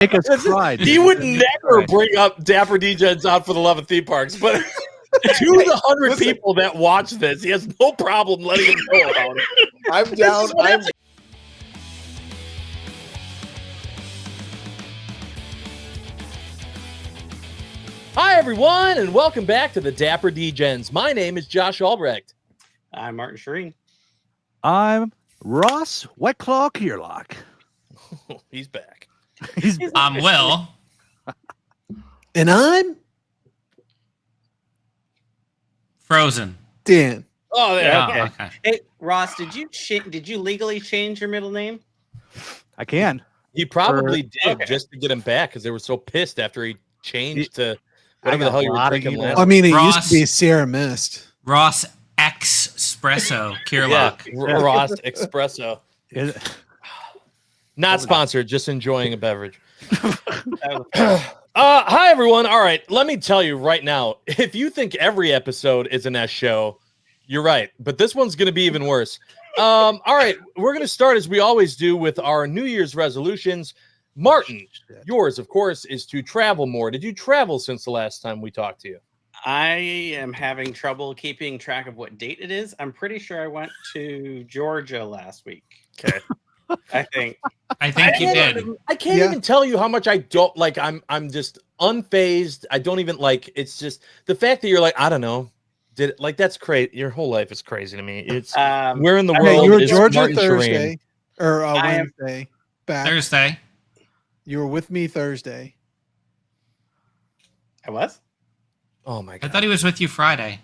Make us cry. He would never bring up Dapper Degens out for the love of theme parks, but to the 100 people that watch this, he has no problem letting them know about it. I'm down. Hi, everyone, and welcome back to the Dapper Degens. My name is Josh Albrecht. I'm Martin Shereen. I'm Ross Wetclaw Kearlock. He's back. I'm Will. And I'm Frozen. Dan. Oh, yeah. Oh, Okay. okay. Hey, Ross, did you legally change your middle name? I can. He probably did okay. just to get him back because they were so pissed after he changed to I whatever got the hell a you were lot of drinking emails. last. I mean, it used Ross. to be Sierra Mist. Ross X Espresso Yeah, Kearlock. Ross Espresso. Is- Not sponsored, just enjoying a beverage. Hi, everyone. All right, let me tell you right now, if you think every episode is an S show, you're right, but this one's going to be even worse. All right, we're going to start as we always do with our New Year's resolutions. Martin, yours, of course, is to travel more. Did you travel since the last time we talked to you? I am having trouble keeping track of what date it is. I'm pretty sure I went to Georgia last week. Okay. I think. I think you did. I can't Yeah. even tell you how much I don't like. I'm just unfazed. I don't even like. It's just the fact that you're like, I don't know. That's crazy. Your whole life is crazy to me. It's where in the Okay, world you were is Georgia Martin Thursday or I am- Wednesday. Back. Thursday. You were with me Thursday. I was. Oh my I god! thought he was with you Friday.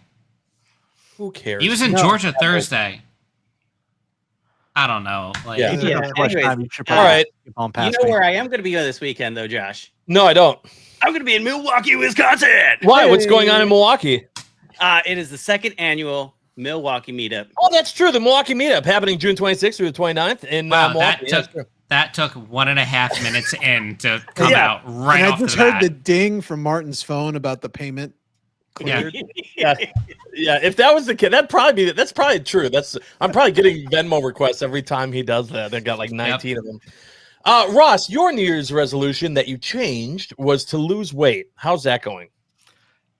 Who cares? He was in No. Georgia Thursday. I don't know. Like, Yeah. This is Yeah, how much anyways, time you should All right. keep on You past know me. where I am going to be this weekend, though, Josh? No, I don't. I'm going to be in Milwaukee, Wisconsin. Why? What's going on in Milwaukee? It is the second annual Milwaukee meetup. Oh, that's true. The Milwaukee meetup happening June 26th through the 29th in wow, Milwaukee. that took 1.5 minutes in to come Yeah. out right and I off just the heard bat. the ding from Martin's phone about the payment cleared. Yeah, if that was the kid, that's probably true. I'm probably getting Venmo requests every time he does that. They got like 19 of them. Ross, your New Year's resolution that you changed was to lose weight. How's that going?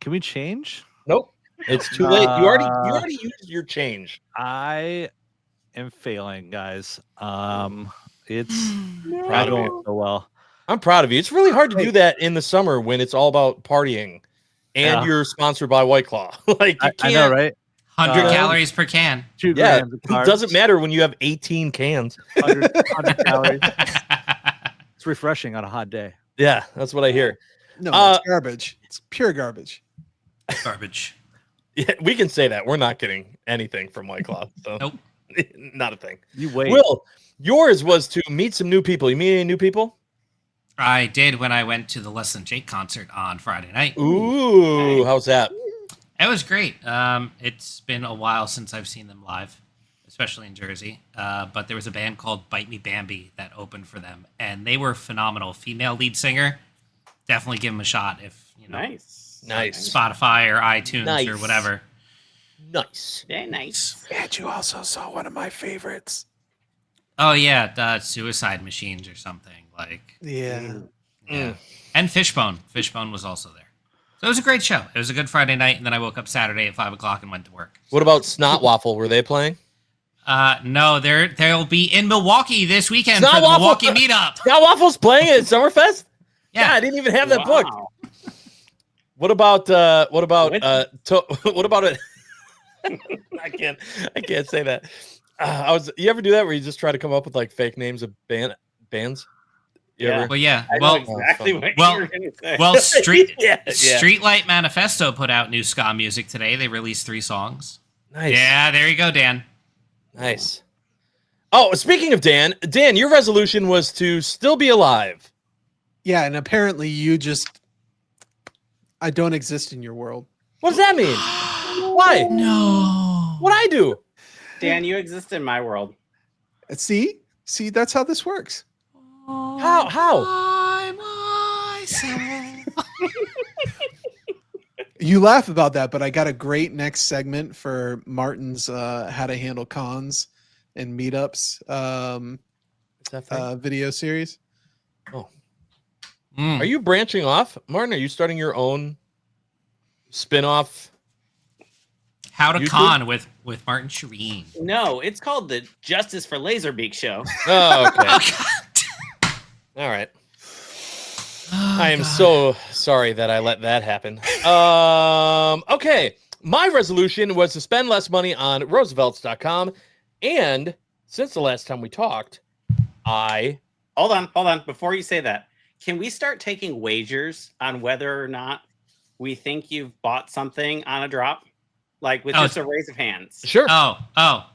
Can we change? Nope. It's too late. You already used your change. I am failing, guys. It's Proud not of going you. so well. I'm proud of you. It's really hard to do that in the summer when it's all about partying and Yeah. you're sponsored by White Claw. Like you I can't. know, right? 100 Uh, calories per can. 2 Yeah, grams of it carbs, doesn't matter when you have 18 cans. 100 calories. It's refreshing on a hot day. Yeah, that's what I hear. No, Uh, it's garbage. It's pure garbage. Garbage. Yeah, we can say that. We're not getting anything from White Claw. So Nope. not a thing. You wait. Will, yours was to meet some new people. You meet any new people? I did when I went to the Less Than Jake concert on Friday night. Ooh, how's that? It was great. It's been a while since I've seen them live, especially in Jersey. But there was a band called Bite Me Bambi that opened for them, and they were phenomenal. Female lead singer. Definitely give them a shot if you know Nice. Spotify or iTunes or Nice. whatever. Nice. Yeah, nice. And you also saw one of my favorites. Oh yeah, the Suicide Machines or something like. Yeah. Yeah. And Fishbone. Fishbone was also there. So it was a great show. It was a good Friday night, and then I woke up Saturday at 5:00 and went to work. What about Snot Waffle? Were they playing? No, they'll be in Milwaukee this weekend Snot for the Waffle- Milwaukee meetup. Snot Waffle's playing at Summerfest? Yeah, I Yeah. didn't even have that booked. Wow. What about it? I can't say that. You ever do that where you just try to come up with like fake names of bands? You Yeah. ever? Well, yeah. I know exactly what well- you were going to say. Well, yeah. Streetlight Manifesto put out new ska music today. They released 3 songs. Nice. Yeah, there you go, Dan. Nice. Oh, speaking of Dan, your resolution was to still be alive. Yeah, and apparently I don't exist in your world. What does that mean? Why? No. What'd I do? Dan, you exist in my world. See, that's how this works. How? I myself. You laugh about that, but I got a great next segment for Martin's how to handle cons and meetups Is that thing? video series. Oh. Are you branching off, Martin? Are you starting your own spin-off? How to YouTube? Con with Martin Shireen. No, it's called the Justice for Laserbeak show. Oh, okay. Oh, God. All right. Oh, I am God. so sorry that I let that happen. Okay. My resolution was to spend less money on Rosevelts.com. And since the last time we talked, Hold on. Before you say that, can we start taking wagers on whether or not we think you've bought something on a drop? Like with just a raise of hands. Sure. Oh.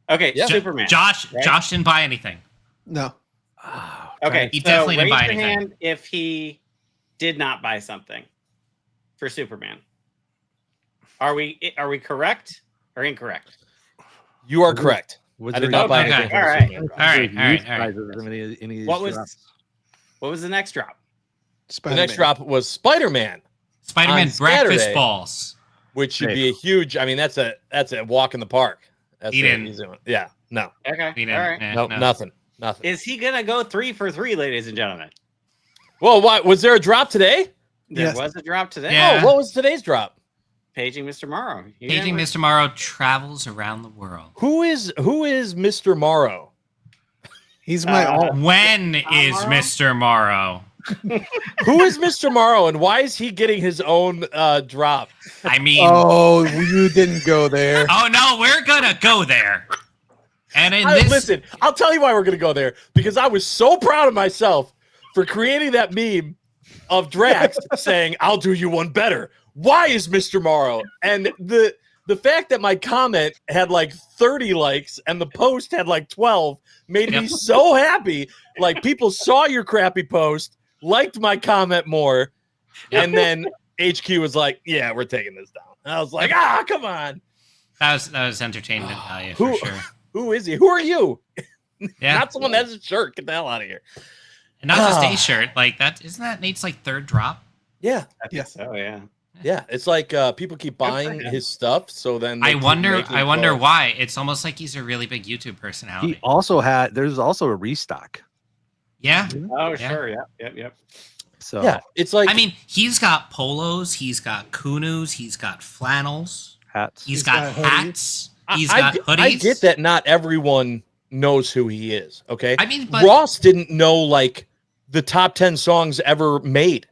Okay, Yeah. Superman. Josh right? Josh didn't buy anything. No. Okay, He so definitely didn't raise buy your anything. hand if he did not buy something for Superman. Are we correct or incorrect? You are correct. Was I there did not buy Okay, anything. all from right. Superman. All right. Any What was the next drop? The Spider-Man. next drop was Spider-Man, Spider-Man On breakfast Saturday. balls. which should Hey. be a huge. I mean, that's a walk in the park. That's He what didn't. he's doing. Yeah. No. Okay, He all didn't. right. No. No. Nothing. Nothing. Is he gonna go 3 for 3, ladies and gentlemen? Well, why was there a drop today? There Yes. was a drop today. Yeah. Oh, what was today's drop? Paging Mr. Morrow. You Paging didn't- Mr. Morrow travels around the world. Who is Mr. Morrow? He's my all. When is Morrow? Mr. Morrow? Who is Mr. Morrow, and why is he getting his own drop? I mean, Oh, you didn't go there. oh no, we're gonna go there. And in this, Listen, I'll tell you why we're gonna go there, because I was so proud of myself for creating that meme of Drax saying, "I'll do you one better." Why is Mr. Morrow? And the fact that my comment had like 30 likes and the post had like 12 made me Yep. so happy. Like, people saw your crappy post, liked my comment more, and then HQ was like, "Yeah, we're taking this down." And I was like, come on. that was entertainment value Who- for sure. Who is he? Who are you? Yeah, Not someone that has a shirt. Get the hell out of here. and not just Ah. a shirt. Like that, isn't that Nate's like third drop? Yeah. I think Yeah. so, yeah. Yeah. It's like people keep buying him. his stuff, so then they I keep wonder making clothes. why. It's almost like he's a really big YouTube personality. He also had. There's also a restock. Yeah, Oh, Yeah. sure. Yep. So Yeah, it's like I mean, he's got polos, he's got kunus, he's got flannels, hats. he's He's got got hoodies. hats, he's got hoodies. I get that not everyone knows who he is. Okay, I mean, but Ross didn't know like the top 10 songs ever made.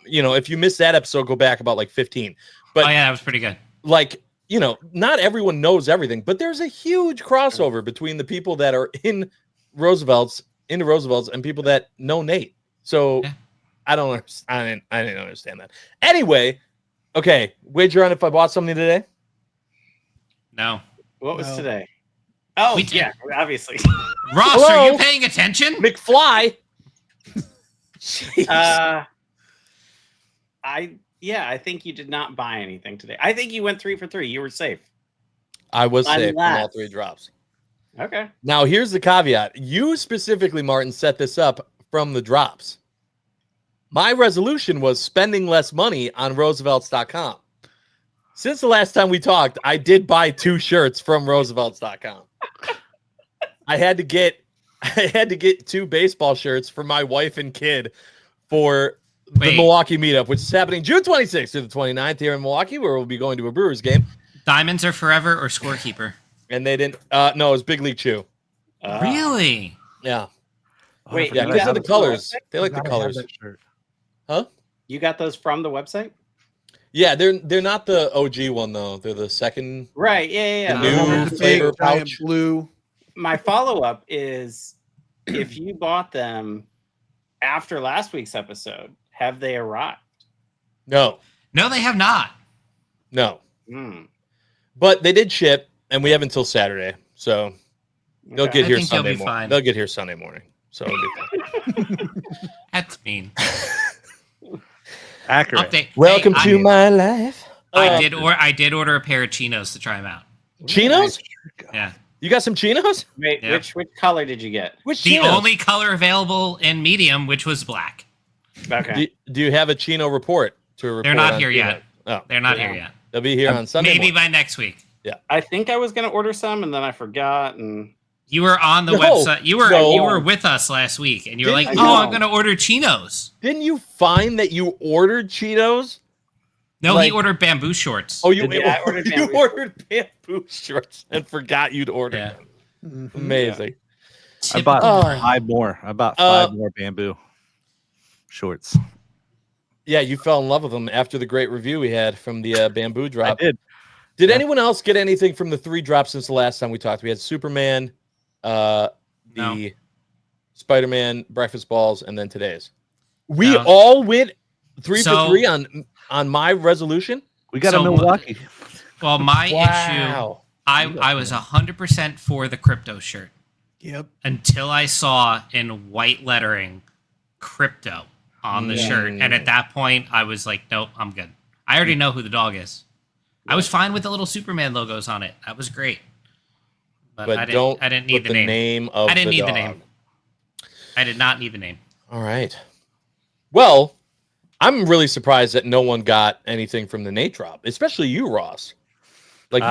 You know, if you missed that episode, go back about like 15. But oh yeah, that was pretty good. like, you know, not everyone knows everything, but there's a huge crossover between the people that are into Roosevelt's and people that know Nate. So Yeah. I didn't understand that. Anyway, okay, wager on if I bought something today. No, What was No. today? Oh, We did. yeah, obviously. Ross, Hello? are you paying attention? McFly. Jeez. I think you did not buy anything today. I think you went 3 for 3. You were safe. I was safe from all unless- 3 drops. Okay. Now, here's the caveat. You specifically, Martin, set this up from the drops. My resolution was spending less money on Roosevelts.com. Since the last time we talked, I did buy 2 shirts from Roosevelts.com. I had to get 2 baseball shirts for my wife and kid for the Wait. Milwaukee meetup, which is happening June 26th through the 29th here in Milwaukee, where we'll be going to a Brewers game. Diamonds are forever or scorekeeper? And they didn't. No, it was Big League Chew. Really? Yeah, Wait, yeah. you These got are the those colors. from They like the colors. You got those from the website? Yeah, they're not the OG one though. They're the second. Right. Yeah. The new The big flavor giant pouch. blue. My follow-up is if you bought them after last week's episode, have they arrived? No, No, they have not. no. Hmm. But they did ship, and we have until Saturday, so they'll Okay. get I here think they'll Sunday be morning. fine. They'll get here Sunday morning, so it'll be fine. That's mean. Accurate. Update. Welcome Hey, to my life. I did order a pair of chinos to try them out. Chinos. Yeah. You got some chinos? Wait, Yeah. which color did you get? Which The chinos? only color available in medium, which was black. Okay. Do you have a chino report to report? They're not on here chinos? yet. Oh, They're not Yeah. here yet. they'll be here on Sunday. Maybe morning. by next week. I think I was gonna order some and then I forgot and You were on the No, website. You no. were with us last week, and you were like, Didn't "Oh, you? I'm gonna order Chinos." Didn't you find that you ordered Cheetos? No, Like- he ordered bamboo shorts. Oh, you, Yeah, I ordered you bamboo ordered bamboo shorts and forgot you'd ordered Yeah. them. Mhm. Amazing. I bought Typical Oh. Brian. 5 more. I bought 5 more bamboo shorts. Yeah, you fell in love with them after the great review we had from the bamboo I drop. did. Did Yeah. anyone else get anything from the 3 drops since the last time we talked? We had Superman, the No. Spider-Man, Breakfast Balls, and then today's. We No. all went 3 So- for 3 on my resolution. We got So a Milwaukee. Well, my issue, Wow. I was 100% for the crypto shirt Yep. until I saw in white lettering crypto on the shirt, and at that point, I was like, nope, I'm good. I already know who the dog is. I was fine with the little Superman logos on it. That was great. But I didn't need put the name. of I didn't the need the dog. name. I did not need the name. All right. Well, I'm really surprised that no one got anything from the Nate drop, especially you, Ross. Like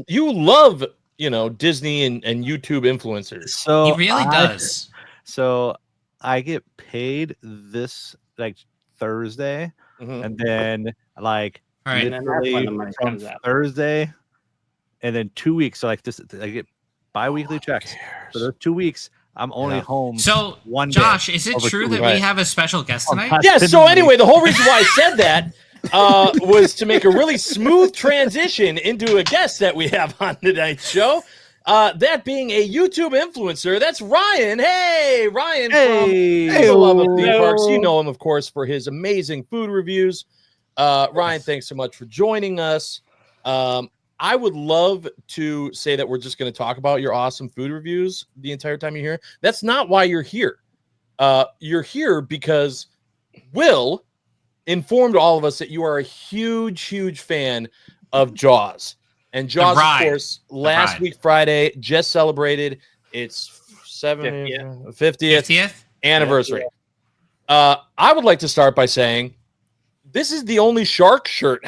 you love, Disney and YouTube influencers. So He really does. So I get paid this like Thursday, Mhm. and then like All right. And then that's when literally the money from comes out. Thursday, and then 2 weeks. So like this, I get bi-weekly checks. For those 2 weeks, I'm only Yeah. home. So, one day Josh, is it over true 2 that weeks. we have a special guest tonight? Right. Yeah, so anyway, the whole reason why I said that was to make a really smooth transition into a guest that we have on tonight's show. That being a YouTube influencer, that's Ryan. Hey, Ryan from the Love of Theme Parks. You know him, of course, for his amazing food reviews. Ryan, thanks so much for joining us. I would love to say that we're just going to talk about your awesome food reviews the entire time you're here. That's not why you're here. You're here because Will informed all of us that you are a huge, huge fan of Jaws. And Jaws, of ride. course, last ride. week, Friday, just celebrated its 50th anniversary. I would like to start by saying this is the only shark shirt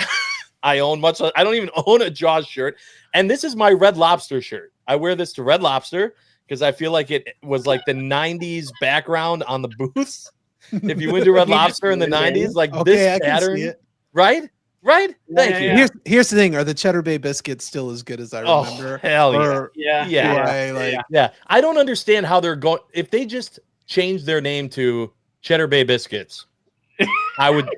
I own. I don't even own a Jaws shirt. And this is my Red Lobster shirt. I wear this to Red Lobster because I feel like it was like the 90s background on the booths. If you went to Red Lobster in the 90s, like Okay, this I can see pattern, it. right? Thank you. Yeah. Here's the thing: are the Cheddar Bay biscuits still as good as I Oh, remember? hell yeah. Or Yeah. do Yeah. I, like, Yeah, I don't understand how they're going. If they just change their name to Cheddar Bay Biscuits, I would.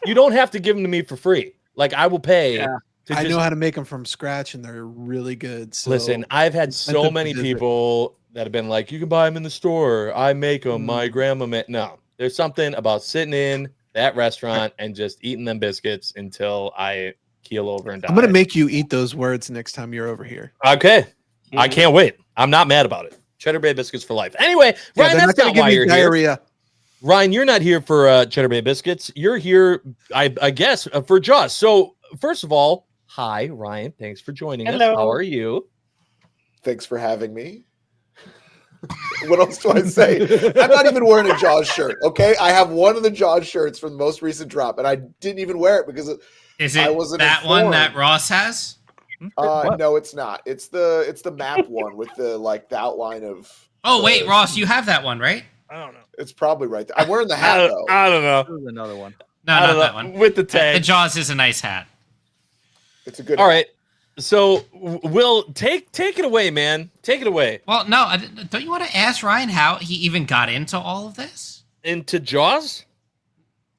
You don't have to give them to me for free. Like I will pay. Yeah. To I just, know how to make them from scratch, and they're really good. So listen, I've had so incentive many to visit. people that have been like, "You can buy them in the store. I make them. My Mm. grandma made." No, there's something about sitting in that restaurant and just eating them biscuits until I keel over and die. I'm gonna make you eat those words next time you're over here. Okay, I Mhm. can't wait. I'm not mad about it. Cheddar Bay Biscuits for life. Anyway, Yeah, Ryan, they're that's not not gonna why give you're you here. diarrhea. Ryan, you're not here for Cheddar Bay Biscuits. You're here, I guess, for Jaws. So, first of all, hi, Ryan. Thanks for joining us. Hello. How are you? Thanks for having me. What else do I say? I'm not even wearing a Jaws shirt, okay? I have one of the Jaws shirts from the most recent drop, and I didn't even wear it because Is I it wasn't that one that informed. Ross has? What? no, it's not. It's the map one with the outline of. Oh, wait, Ross, you have that one, right? I don't know. It's probably right there. I'm wearing the hat though. I don't know. This is another one. No, I not don't that know. one. With the The tag. Jaws is a nice hat. It's a good. All hat. right. So, Will, take it away, man. Take it away. Well, no, don't you want to ask Ryan how he even got into all of this? Into Jaws?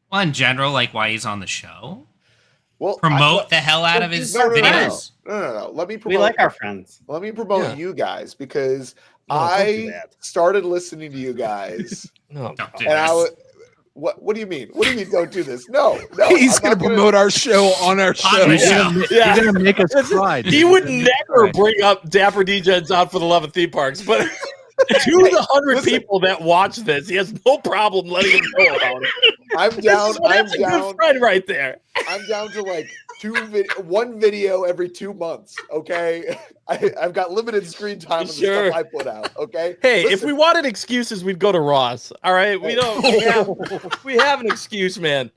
Well, in general, like why he's on the show? Well, Promote the hell out of his videos. No. Let me promote. We like our friends. Let me promote Yeah. you guys because No, don't do I that. started listening to you guys, No. Don't do and I this. what do you mean? What do you mean? Don't do this? No, He's I'm gonna not promote our show on our show. On the show. Yeah. You're gonna make us cry. He would never bring up Dapper Degens out for the Love of Theme Parks, but to the 100 Listen. people that watch this, he has no problem letting them know about it. I'm down. That's a good friend right there. I'm down to like one video every 2 months. Okay, I've got limited screen time with Sure. the stuff I put out. Okay. Hey, if Listen, we wanted excuses, we'd go to Ross. All right, we don't. We have an excuse, man.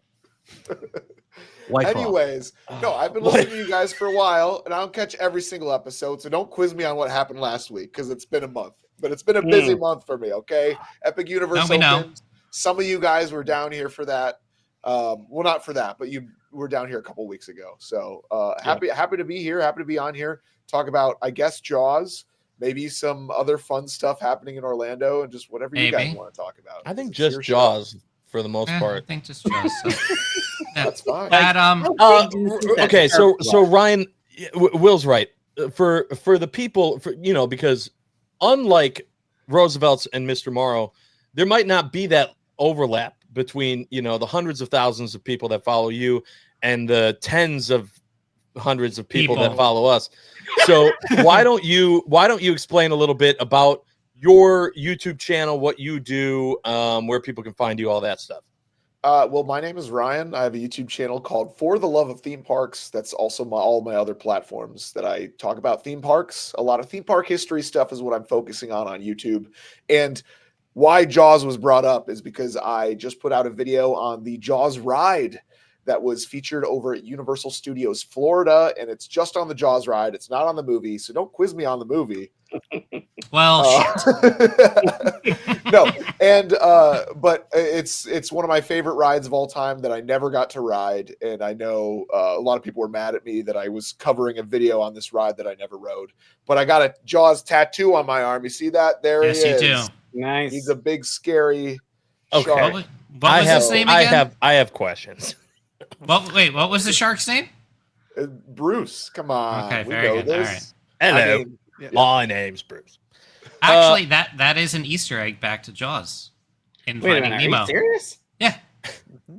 White Claw. anyways, no, I've been listening to you guys for a while, and I don't catch every single episode, so don't quiz me on what happened last week because it's been a month. but it's been a busy month for me. Okay, Epic Universe we know. opened. Some of you guys were down here for that. Well, not for that, but you were down here a couple weeks ago. So happy to be here. Happy to be on here. Talk about, I guess, Jaws. Maybe some other fun stuff happening in Orlando, and just whatever you guys want to talk about. I think It's just your Jaws show. For the most I part. think just Jaws. So. That's fine. Okay, so Ryan, Will's right. For the people, because unlike Roosevelt's and Mr. Morrow, there might not be that overlap between the hundreds of thousands of people that follow you and the tens of hundreds of people that follow us. So why don't you explain a little bit about your YouTube channel, what you do, where people can find you, all that stuff? Well, my name is Ryan. I have a YouTube channel called For the Love of Theme Parks. That's also all my other platforms that I talk about theme parks. A lot of theme park history stuff is what I'm focusing on YouTube. And why Jaws was brought up is because I just put out a video on the Jaws ride that was featured over at Universal Studios Florida, and it's just on the Jaws ride. It's not on the movie, so don't quiz me on the movie. Well, no, and but it's one of my favorite rides of all time that I never got to ride, and I know a lot of people were mad at me that I was covering a video on this ride that I never rode. But I got a Jaws tattoo on my arm. You see that? There yes, he is. you do. Nice. He's a big, scary Okay. shark. What was his name again? I have questions. Wait, what was the shark's name? Bruce, come on. Okay, we very know good. this. All right. Hello, I mean, my name's Bruce. Actually, that is an Easter egg back to Jaws in Wait a Finding minute, are Nemo. you serious? Yeah.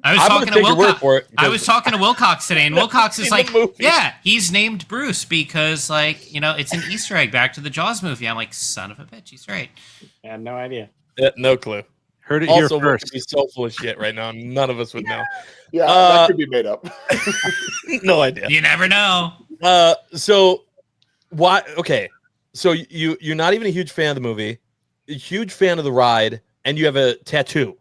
I was I'm talking gonna to take your word Wilcox. for it. I was talking to Wilcox today, and Wilcox is In the like, movie. "Yeah, he's named Bruce because, it's an Easter egg back to the Jaws movie." I'm like, "Son of a bitch, he's right." I had no idea. No clue. Heard it here Also, we're first. be so full of shit right now. None of us would know. Yeah, that could be made up. No idea. You never know. So why? Okay, so you're not even a huge fan of the movie, a huge fan of the ride, and you have a tattoo.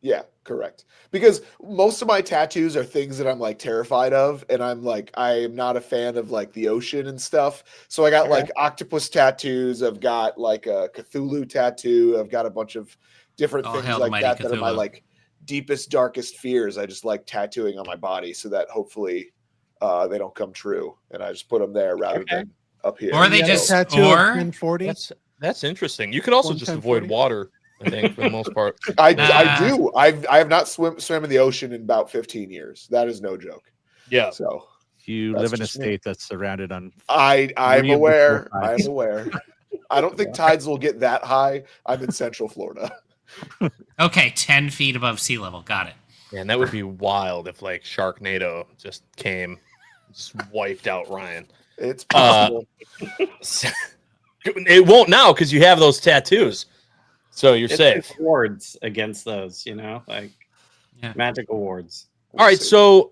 Yeah, correct. Because most of my tattoos are things that I'm like terrified of, and I'm like, I am not a fan of like the ocean and stuff. So I got like octopus tattoos. I've got like a Cthulhu tattoo. I've got a bunch of different things like that that are my like deepest, darkest fears. I just like tattooing on my body so that hopefully they don't come true, and I just put them there rather than up here. Or they Yeah, just tattoo of or 1040. That's interesting. You could also just 1040. avoid water, I think, for the most part. I do. I have not swam in the ocean in about 15 years. That is no joke. Yeah. So You That's live in a just me. state that's surrounded on. I'm Three of the aware. four I'm tides. aware. I don't think tides will get that high. I'm in Central Florida. okay, 10 feet above sea level. Got it. Man, that would be wild if like Sharknado just came, just wiped out Ryan. It's possible. It won't now because you have those tattoos, so you're safe. Awards against those, like Yeah. magic awards. All right, so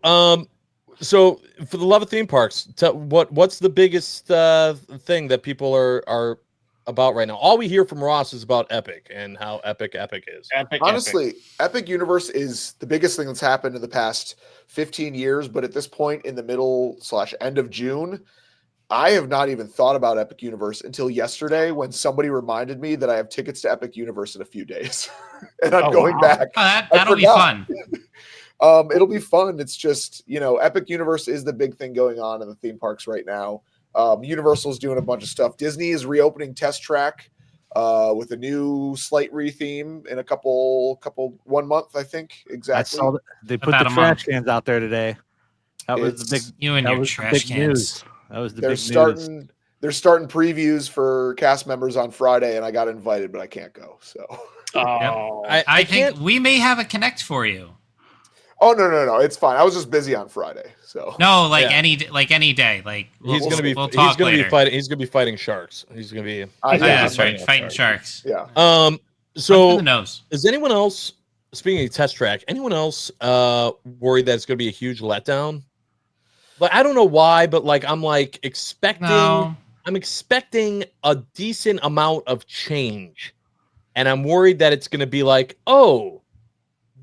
so for the love of theme parks, what's the biggest thing that people are about right now? All we hear from Ross is about Epic and how epic is. Honestly, Epic Universe is the biggest thing that's happened in the past 15 years. But at this point in the middle/end of June, I have not even thought about Epic Universe until yesterday when somebody reminded me that I have tickets to Epic Universe in a few days. And I'm going back. Oh, that'll be fun. It'll be fun. It's just, Epic Universe is the big thing going on in the theme parks right now. Universal's doing a bunch of stuff. Disney is reopening Test Track with a new slight re-theme in a 1 month, I think. Exactly. They put About the a trash month. cans out there today. That was the big. You and that your was the trash big cans. news. That was the They're big news. starting previews for cast members on Friday, and I got invited, but I can't go. So. Oh, I think we may have a connect for you. Oh no! It's fine. I was just busy on Friday, so. No, like Yeah. any day. Like He's gonna be we'll talk later. He's gonna be fighting sharks. He's gonna be Yeah, that's right. Fighting sharks. Yeah. Under So the nose. is anyone else, speaking of Test Track, anyone else worried that it's gonna be a huge letdown? Like I don't know why, but like I'm like expecting No. I'm expecting a decent amount of change. And I'm worried that it's gonna be like, oh,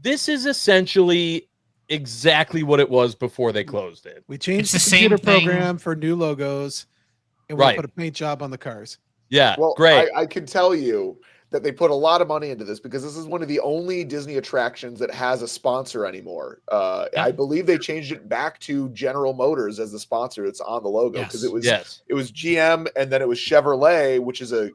this is essentially exactly what it was before they closed it. We changed It's the the same computer thing. program for new logos, and we Right. put a paint job on the cars. Yeah, Well, great. I can tell you that they put a lot of money into this because this is one of the only Disney attractions that has a sponsor anymore. I believe they changed it back to General Motors as the sponsor. It's on the logo because it was GM and then it was Chevrolet, which is a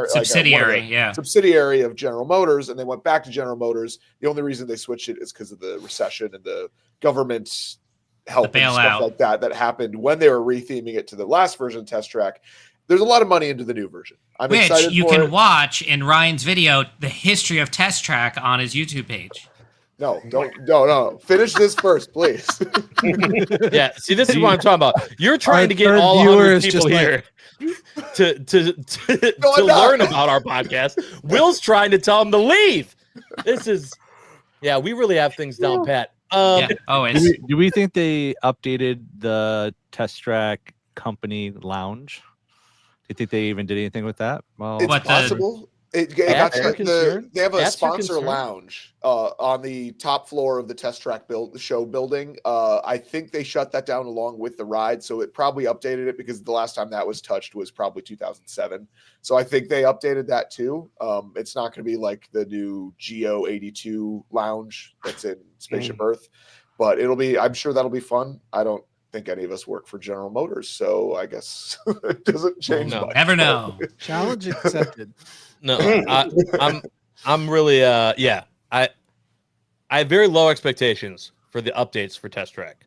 subsidiary, subsidiary of General Motors, and they went back to General Motors. The only reason they switched it is because of the recession and the government's help and stuff like that happened when they were retheming it to the last version of Test Track. There's a lot of money into the new version. I'm excited Which you for can it. watch in Ryan's video, the history of Test Track on his YouTube page. No. Finish this first, please. Yeah, see, this is what I'm talking about. You're trying to get all 100 people here to learn about our podcast. Will's trying to tell them to leave. This is, we really have things down pat. Always. Do we think they updated the Test Track company lounge? Do you think they even did anything with that? Well, it's possible. They have a sponsor lounge on the top floor of the Test Track show building. I think they shut that down along with the ride, so it probably updated it because the last time that was touched was probably 2007. So I think they updated that too. It's not going to be like the new Geo 82 lounge that's in Spaceship Earth, but I'm sure that'll be fun. I don't think any of us work for General Motors, so I guess it doesn't change much. Never know. Challenge accepted. No, I'm really I have very low expectations for the updates for Test Track.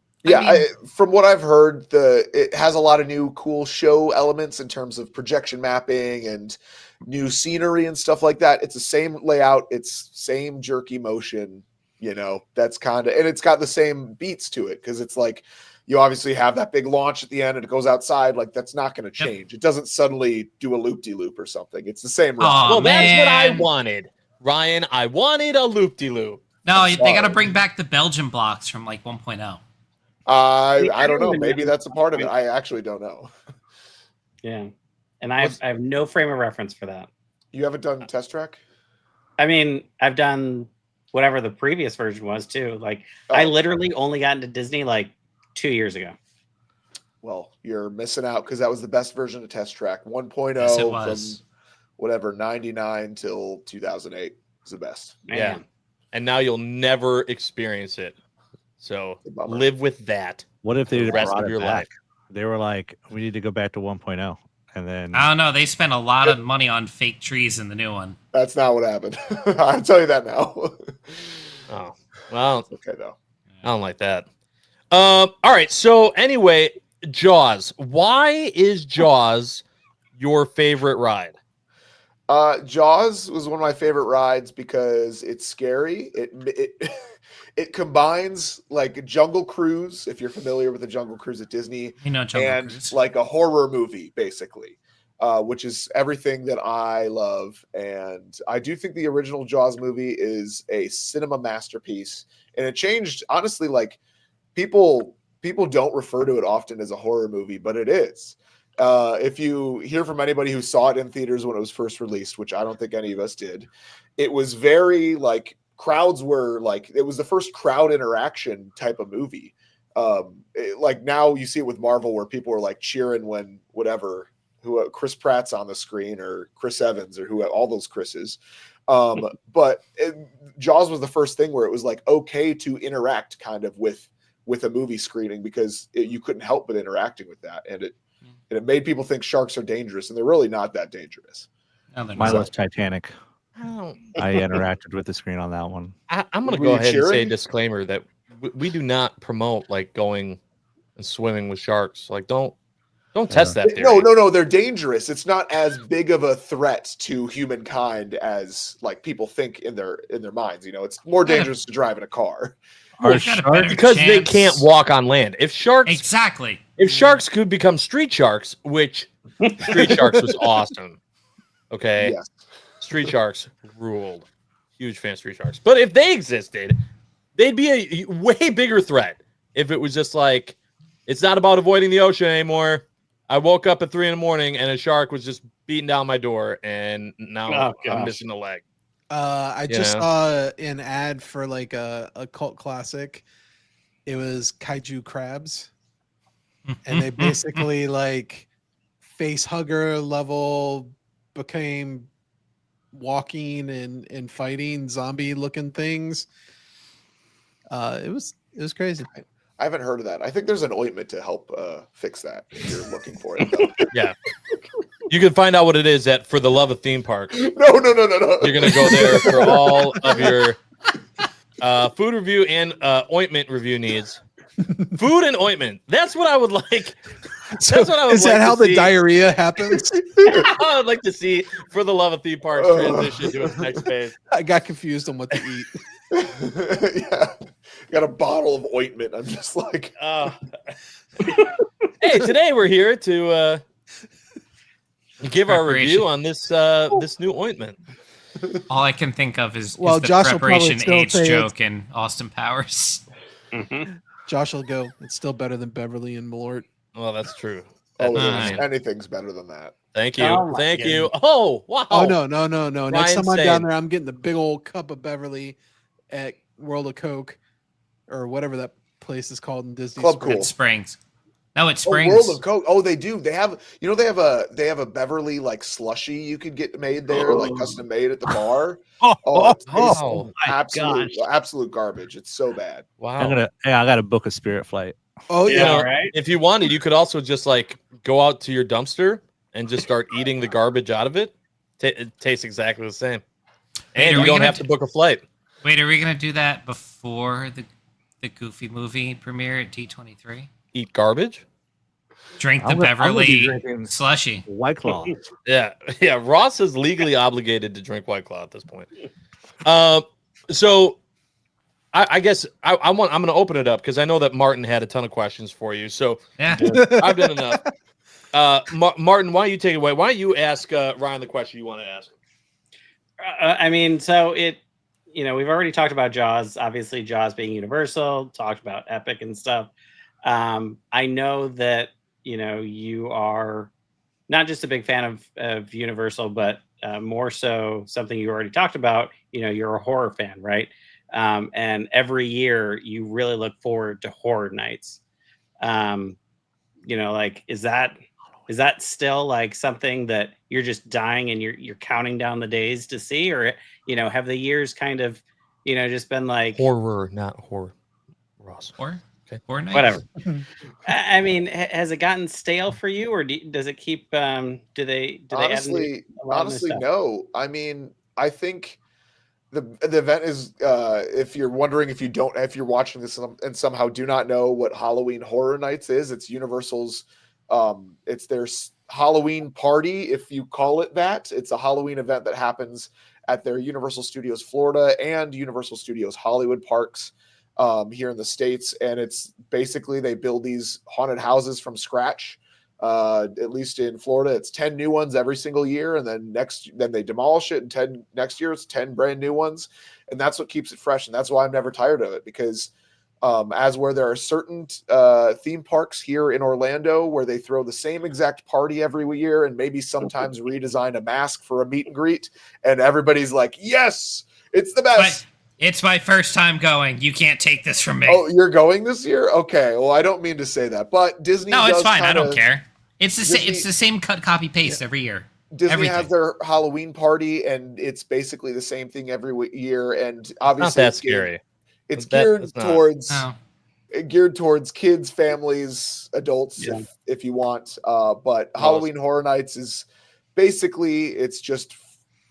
From what I've heard, it has a lot of new cool show elements in terms of projection mapping and new scenery and stuff like that. It's the same layout, it's same jerky motion, that's and it's got the same beats to it because it's like you obviously have that big launch at the end and it goes outside. Like that's not going to change. It doesn't suddenly do a loop-de-loop or something. It's the same. That's what I wanted, Ryan. I wanted a loop-de-loop. No, they got to bring back the Belgian blocks from like 1.0. I don't know. Maybe that's a part of it. I actually don't know. Yeah, and I have no frame of reference for that. You haven't done Test Track? I mean, I've done whatever the previous version was too. Like I literally only got into Disney like 2 years ago. Well, you're missing out because that was the best version of Test Track 1.0 from whatever 99 till 2008 was the best. Yeah, and now you'll never experience it. So live with that. What if they the rest brought of your it back? life? They were like, we need to go back to 1.0, and then I don't know. They spent a lot of money on fake trees in the new one. That's not what happened. I'll tell you that now. Oh well, it's okay though. I don't like that. All right. So anyway, Jaws. Why is Jaws your favorite ride? Jaws was one of my favorite rides because it's scary. It combines like Jungle Cruise, if you're familiar with the Jungle Cruise at Disney, Jungle Cruise. Like a horror movie, basically, which is everything that I love. And I do think the original Jaws movie is a cinema masterpiece, and it changed. Honestly, like people don't refer to it often as a horror movie, but it is. If you hear from anybody who saw it in theaters when it was first released, which I don't think any of us did, it was very like crowds were like, it was the first crowd interaction type of movie. Like now you see it with Marvel where people are like cheering when who Chris Pratt's on the screen or Chris Evans or all those Chris's. But Jaws was the first thing where it was like okay to interact kind of with a movie screening because you couldn't help but interacting with that. And it made people think sharks are dangerous, and they're really not that dangerous. Mine was Titanic. I interacted with the screen on that one. I'm going to go ahead and say a disclaimer that we do not promote like going and swimming with sharks. Like don't test that theory. No, they're dangerous. It's not as big of a threat to humankind as like people think in their minds. It's more dangerous to drive in a car. Because they can't walk on land. If sharks could become street sharks, which Street Sharks was awesome. Okay. Yes. Street Sharks ruled. Huge fan of Street Sharks. But if they existed, they'd be a way bigger threat. If it was just like, it's not about avoiding the ocean anymore. I woke up at 3 a.m. and a shark was just beating down my door, and now I'm missing a leg. I just saw an ad for like a cult classic. It was kaiju crabs, and they basically like face hugger level became walking and fighting zombie looking things. It was crazy. I haven't heard of that. I think there's an ointment to help fix that if you're looking for it, though. Yeah. You can find out what it is at For the Love of Theme Parks. No. You're going to go there for all of your food review and ointment review needs. Food and ointment. That's what I would like. So That's what I would is like that to how the see. diarrhea happens? I would like to see For the Love of Theme Parks transition to its next phase. I got confused on what to eat. Yeah. Got a bottle of ointment. I'm just like, Hey, today we're here to give our review on this this new ointment. All I can think of is Well, the Josh will probably preparation still AIDS say joke in Austin Powers. Josh will go. It's still better than Beverly and Malort. Well, that's true. oh, That's it is. fine. Anything's better than that. Thank you. Oh my Thank you. goodness. Oh, wow. Oh no. Next Ryan time I'm down saying- there, I'm getting the big old cup of Beverly at World of Coke or whatever that place is called in Disney Club Springs. Cool. It Springs. No, it's Oh, Springs. World of Coke. Oh, they do. They have, they have a Beverly like slushy you could get made there, like custom made at the bar. Oh, it tastes Oh, absolute garbage. It's so bad. wow. I got to book a Spirit flight. Oh You yeah. know, right? if you wanted, you could also just like go out to your dumpster and just start eating the garbage out of it. It tastes exactly the same. Wait, And are you we don't gonna have to book a flight. Wait, are we gonna do that before the Goofy movie premiere at D23? Eat garbage? Drink the I'm gonna be Beverly drinking slushy. White Claw. Yeah. Yeah. Ross is legally obligated to drink White Claw at this point. So I guess I'm going to open it up because I know that Martin had a ton of questions for you. So Yeah. I've done enough. Martin, why don't you take it away? Why don't you ask Ryan the question you want to ask? I mean, so we've already talked about Jaws, obviously Jaws being Universal, talked about Epic and stuff. I know that, you are not just a big fan of Universal, but more so something you already talked about, you're a horror fan, right? And every year you really look forward to horror nights. Like, is that still like something that you're just dying and you're counting down the days to see, or have the years kind of just been like Horror, not horror. Ross. Or Okay. Four nights. whatever? I mean, has it gotten stale for you, or does it keep? Do they add a lot of new Honestly, stuff? no. I mean, I think the event is if you're wondering if you're watching this and somehow do not know what Halloween Horror Nights is, it's Universal's it's their Halloween party, if you call it that. It's a Halloween event that happens at their Universal Studios Florida and Universal Studios Hollywood parks here in the States. And it's basically they build these haunted houses from scratch. At least in Florida, it's 10 new ones every single year, and then they demolish it, and next year it's 10 brand new ones, and that's what keeps it fresh. And that's why I'm never tired of it, because as where there are certain theme parks here in Orlando where they throw the same exact party every year and maybe sometimes redesign a mask for a meet and greet, and everybody's like, yes, it's the best. It's my first time going. You can't take this from me. Oh, you're going this year? Okay. Well, I don't mean to say that, but Disney. No, it's does fine. I don't kinda- care. It's the same. Disney- It's the same cut, copy, paste every year. Disney Everything. has their Halloween party, and it's basically the same thing every year. And Not obviously, that it's geared- scary. It's That- geared that's not. towards Oh. kids, families, adults, Yeah. if you want. But Halloween Horror Nights is basically it's just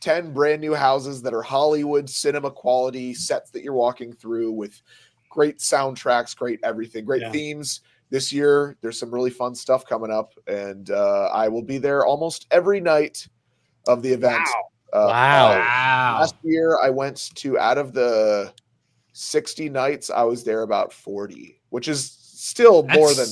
10 brand new houses that are Hollywood cinema quality sets that you're walking through with great soundtracks, great everything, great Yeah. themes. This year, there's some really fun stuff coming up, and I will be there almost every night of the event. Wow. Wow. Last year, I went to, out of the 60 nights, I was there about 40, which is still more than.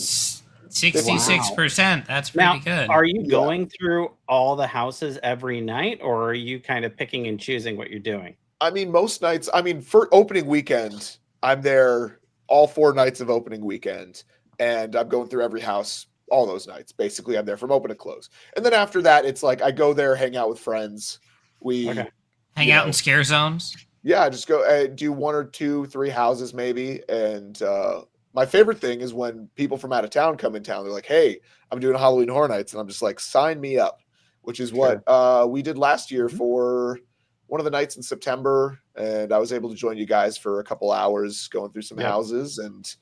66%. That's Now, pretty good. are you Yeah. going through all the houses every night, or are you kind of picking and choosing what you're doing? I mean, most nights, for opening weekend, I'm there all 4 nights of opening weekend, and I'm going through every house all those nights. Basically, I'm there from open to close. And then after that, it's like I go there, hang out with friends. Okay. Hang you out know. in scare zones. Yeah, just go do 1 or 2, 3 houses maybe, and my favorite thing is when people from out of town come in town. They're like, "Hey, I'm doing Halloween Horror Nights," and I'm just like, "Sign me up," which is what we did last year for one of the nights in September, and I was able to join you guys for a couple hours going through some houses, and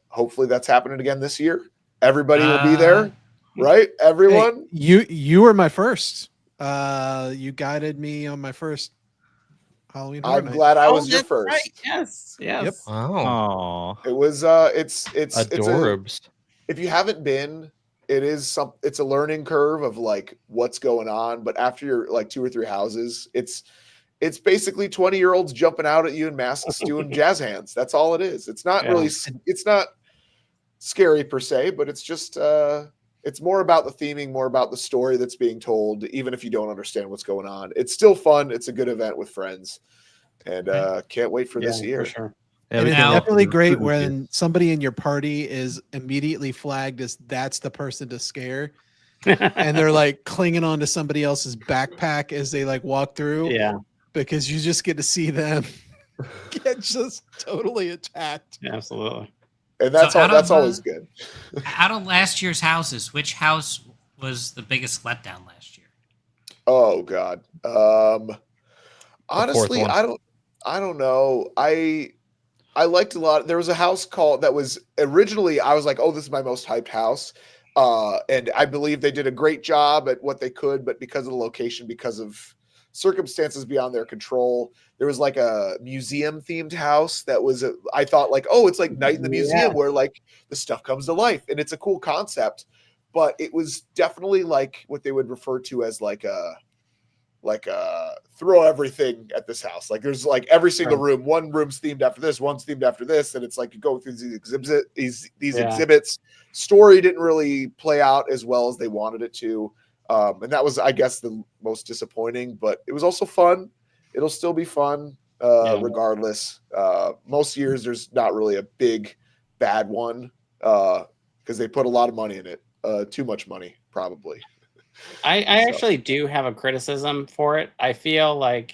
hopefully that's happening again this year. Everybody will be there, right? Everyone. Hey, you were my first. You guided me on my first Halloween Horror I'm Night. glad I was your that's first. right. Yes. Yep. Wow. Oh, It was it's Adorbs. if you haven't been, it's a learning curve of like what's going on, but after you're like 2 or 3 houses, it's basically 20-year-olds jumping out at you in masks doing jazz hands. That's all it is. It's not really it's not scary per se, but it's just it's more about the theming, more about the story that's being told, even if you don't understand what's going on. It's still fun. It's a good event with friends, and can't wait for this year. For sure. yeah, And we it's can- definitely we great can- when somebody in your party is immediately flagged as that's the person to scare, and they're like clinging onto somebody else's backpack as they like walk through. Yeah, Because you just get to see them get just totally attacked. absolutely. And that's So out that's of, always good. Out of last year's houses, which house was the biggest letdown last year? Oh God. Honestly, one. I don't know. I liked a lot. There was a house called that was originally I was like, oh, this is my most hyped house. And I believe they did a great job at what they could, but because of the location, because of circumstances beyond their control, there was like a museum themed house that was I thought like, oh, it's like Night in the Museum where like the stuff comes to life, and it's a cool concept, but it was definitely like what they would refer to as like a throw everything at this house. Like there's like every single room, one room's themed after this, one's themed after this, and it's like you go through these exhibits. Story didn't really play out as well as they wanted it to. And that was, I guess, the most disappointing, but it was also fun. It'll still be fun, regardless. Most years, there's not really a big bad one because they put a lot of money in it. Too much money, probably. I actually do have a criticism for it. I feel like,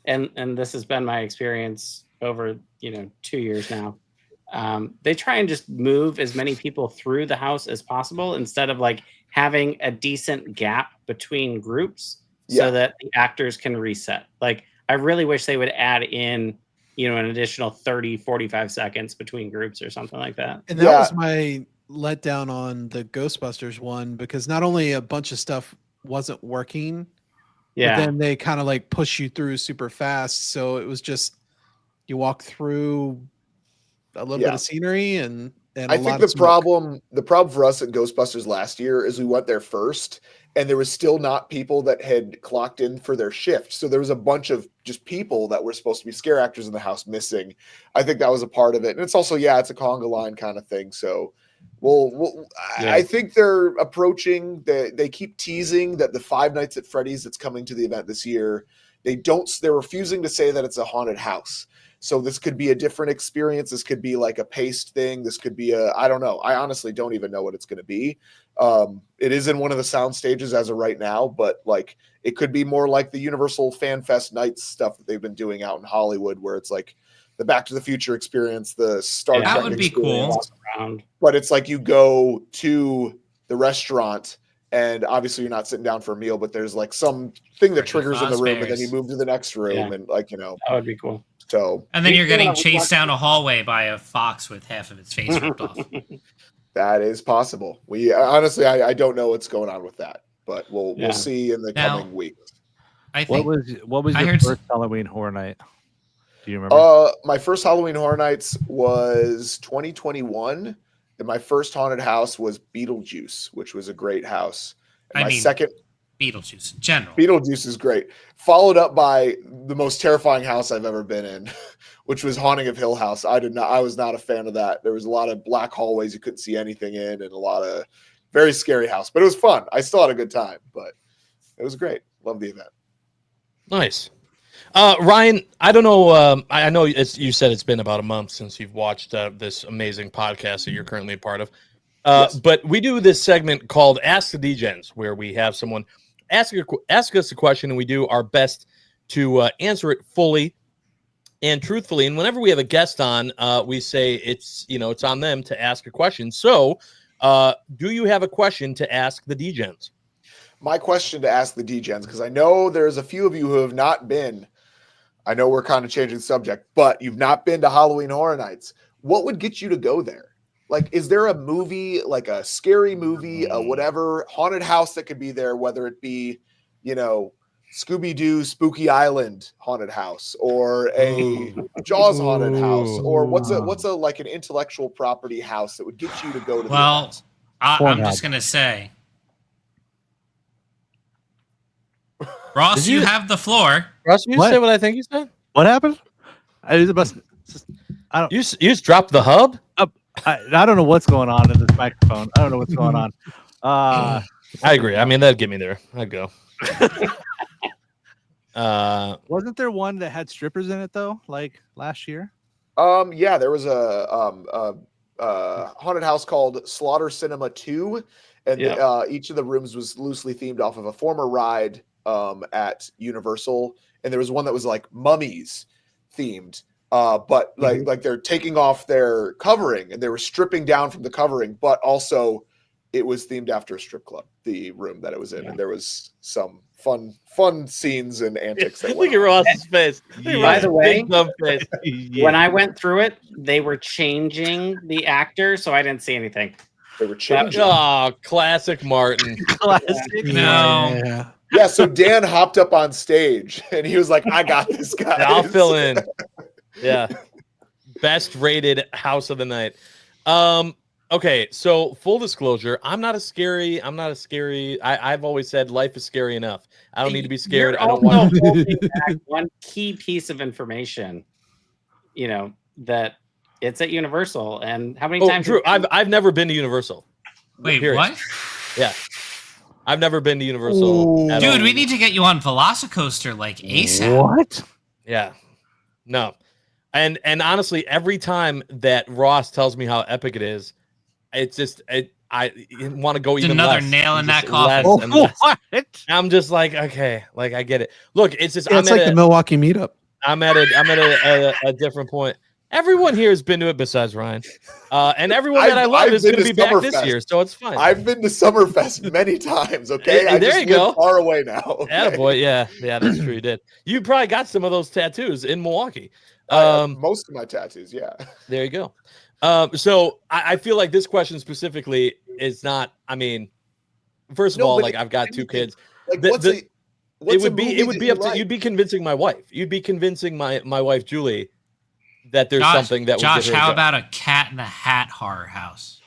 and this has been my experience over 2 years now. They try and just move as many people through the house as possible instead of like having a decent gap between groups so that the actors can reset. Like, I really wish they would add in, an additional 30, 45 seconds between groups or something like that. And that was my letdown on the Ghostbusters one, because not only a bunch of stuff wasn't working, but then they kind of like push you through super fast. So it was just, you walk through a little bit of scenery and I think the problem for us at Ghostbusters last year is we went there first and there was still not people that had clocked in for their shift. So there was a bunch of just people that were supposed to be scare actors in the house missing. I think that was a part of it. And it's also, it's a conga line kind of thing. So I think they're approaching they keep teasing that the Five Nights at Freddy's that's coming to the event this year, they're refusing to say that it's a haunted house. So this could be a different experience. This could be like a paced thing. This could be I don't know. I honestly don't even know what it's going to be. It is in one of the sound stages as of right now, but like it could be more like the Universal Fan Fest Nights stuff that they've been doing out in Hollywood, where it's like the Back to the Future experience, the Star Trek that would be experience. cool. But it's like you go to the restaurant and obviously you're not sitting down for a meal, but there's like some thing that triggers in the room, and then you move to the next room and like, that would be cool. So, and then you're getting chased down a hallway by a fox with half of its face ripped off. That is possible. We honestly, I don't know what's going on with that, but we'll see in the coming weeks. I think what was your first Halloween Horror Night? Do you remember? My first Halloween Horror Nights was 2021, and my first haunted house was Beetlejuice, which was a great house. And second Beetlejuice in general. Beetlejuice is great. Followed up by the most terrifying house I've ever been in, which was Haunting of Hill House. I was not a fan of that. There was a lot of black hallways you couldn't see anything in, and a lot of very scary house. But it was fun. I still had a good time, but it was great. Love the event. Nice. Ryan, I don't know. I know you said it's been about a month since you've watched this amazing podcast that you're currently a part of. But we do this segment called Ask the Degens, where we have someone ask us a question, and we do our best to answer it fully. And truthfully, and whenever we have a guest on, we say it's on them to ask a question. So, do you have a question to ask the Degens? My question to ask the Degens, because I know there's a few of you who have not been. I know we're kind of changing the subject, but you've not been to Halloween Horror Nights. What would get you to go there? Like, is there a movie, like a scary movie, a whatever haunted house that could be there, whether it be, Scooby-Doo Spooky Island haunted house or a Jaws haunted house, or what's a like an intellectual property house that would get you to go to the events? I'm just going to say, Ross, you have the floor. Ross, you say what I think you said? What happened? I don't. You just dropped the hub? I don't know what's going on in this microphone. I don't know what's going on. I agree. I mean, that'd get me there. I'd go. Wasn't there one that had strippers in it though, like last year? Yeah, there was a haunted house called Slaughter Cinema 2, and each of the rooms was loosely themed off of a former ride at Universal, and there was one that was like mummies themed. But like they're taking off their covering and they were stripping down from the covering, but also it was themed after a strip club, the room that it was in, and there was some fun scenes and antics. That Look at Ross's face. By the way, when I went through it, they were changing the actor, so I didn't see anything. They were changing. Oh, classic Martin. Classic. No. Yeah, so Dan hopped up on stage and he was like, "I got this guy. I'll fill in." Yeah. Best rated house of the night. Okay, so full disclosure, I'm not a scary. I've always said life is scary enough. I don't need to be scared. I don't want to. One key piece of information, that it's at Universal, and how many times? True. I've never been to Universal. Wait, period. what? Yeah. I've never been to Universal. At Dude, all. we need to get you on Velocicoaster like ASAP. What? Yeah. No. And honestly, every time that Ross tells me how epic it is, it's just I want to go even another less. nail in that Just coffin. less. I'm just like, okay, like I get it. Look, it's just it's like the Milwaukee meetup. I'm at a different point. Everyone here has been to it besides Ryan, and everyone that I love is going to be back this year, so it's fine. I've been to Summerfest many times. Okay, Hey, there you go. Far away now. Okay? Attaboy. Yeah, that's true. You did. You probably got some of those tattoos in Milwaukee. Most of my tattoos, yeah. There you go. So I feel like this question specifically is not. I mean, first of all, like I've got two kids. Like, it would be up to you'd be convincing my wife. You'd be convincing my wife Julie that there's something that Josh, would get her how to go. about a Cat in the Hat horror house?